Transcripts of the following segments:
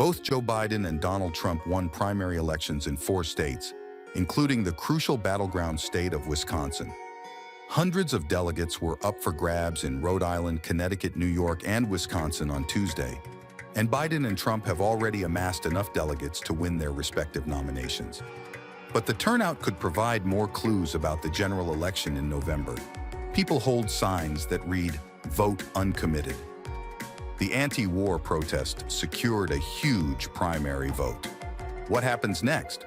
Both Joe Biden and Donald Trump won primary elections in 4 states, including the crucial battleground state of Wisconsin. Hundreds of delegates were up for grabs in Rhode Island, Connecticut, New York, and Wisconsin on Tuesday, and Biden and Trump have already amassed enough delegates to win their respective nominations. But the turnout could provide more clues about the general election in November. People hold signs that read, "Vote uncommitted." The anti-war protest secured a huge primary vote. What happens next?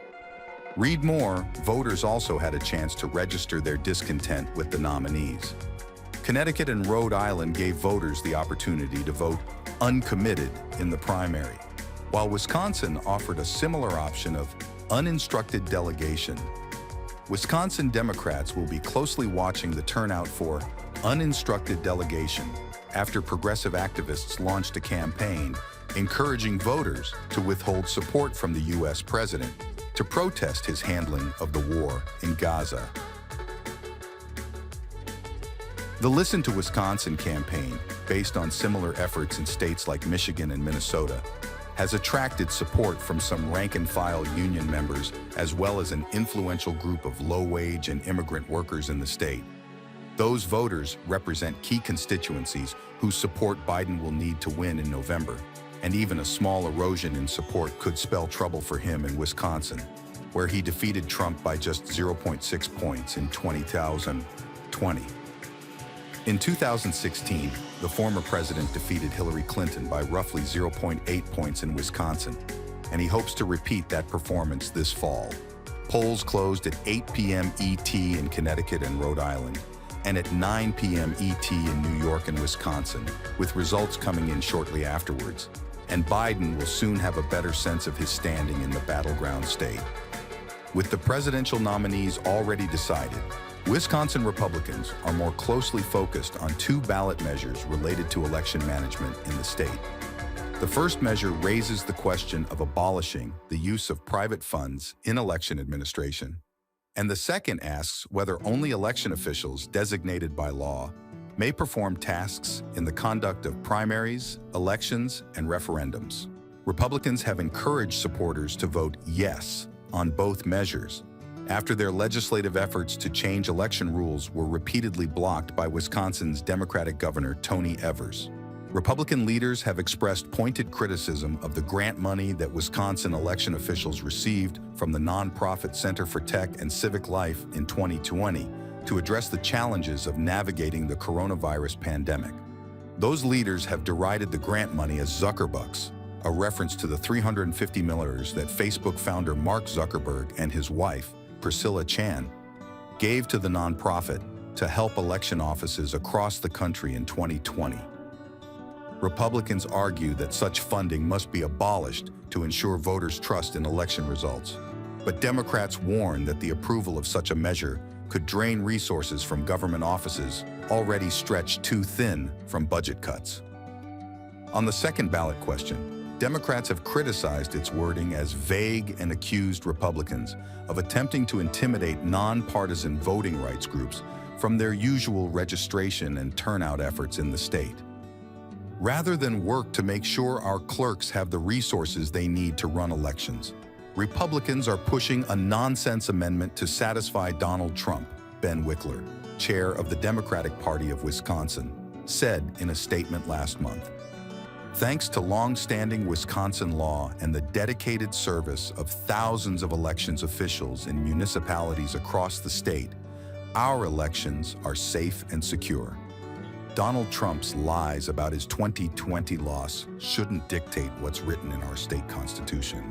Read more. Voters also had a chance to register their discontent with the nominees. Connecticut and Rhode Island gave voters the opportunity to vote uncommitted in the primary, while Wisconsin offered a similar option of uninstructed delegation. Wisconsin Democrats will be closely watching the turnout for uninstructed delegation after progressive activists launched a campaign encouraging voters to withhold support from the U.S. president to protest his handling of the war in Gaza. The Listen to Wisconsin campaign, based on similar efforts in states like Michigan and Minnesota, has attracted support from some rank-and-file union members as well as an influential group of low-wage and immigrant workers in the state. Those voters represent key constituencies whose support Biden will need to win in November, and even a small erosion in support could spell trouble for him in Wisconsin, where he defeated Trump by just 0.6 points in 2020. In 2016, the former president defeated Hillary Clinton by roughly 0.8 points in Wisconsin, and he hopes to repeat that performance this fall. Polls closed at 8 p.m. ET in Connecticut and Rhode Island, and at 9 p.m. ET in New York and Wisconsin, with results coming in shortly afterwards. And Biden will soon have a better sense of his standing in the battleground state. With the presidential nominees already decided, Wisconsin Republicans are more closely focused on 2 ballot measures related to election management in the state. The first measure raises the question of abolishing the use of private funds in election administration, and the second asks whether only election officials designated by law may perform tasks in the conduct of primaries, elections, and referendums. Republicans have encouraged supporters to vote yes on both measures, after their legislative efforts to change election rules were repeatedly blocked by Wisconsin's Democratic Governor Tony Evers. Republican leaders have expressed pointed criticism of the grant money that Wisconsin election officials received from the nonprofit Center for Tech and Civic Life in 2020 to address the challenges of navigating the coronavirus pandemic. Those leaders have derided the grant money as Zuckerbucks, a reference to the $350 million that Facebook founder Mark Zuckerberg and his wife, Priscilla Chan, gave to the nonprofit to help election offices across the country in 2020. Republicans argue that such funding must be abolished to ensure voters' trust in election results. But Democrats warn that the approval of such a measure could drain resources from government offices already stretched too thin from budget cuts. On the second ballot question, Democrats have criticized its wording as vague and accused Republicans of attempting to intimidate nonpartisan voting rights groups from their usual registration and turnout efforts in the state. Rather than work to make sure our clerks have the resources they need to run elections, Republicans are pushing a nonsense amendment to satisfy Donald Trump, Ben Wickler, chair of the Democratic Party of Wisconsin, said in a statement last month. Thanks to long-standing Wisconsin law and the dedicated service of thousands of elections officials in municipalities across the state, our elections are safe and secure. Donald Trump's lies about his 2020 loss shouldn't dictate what's written in our state constitution.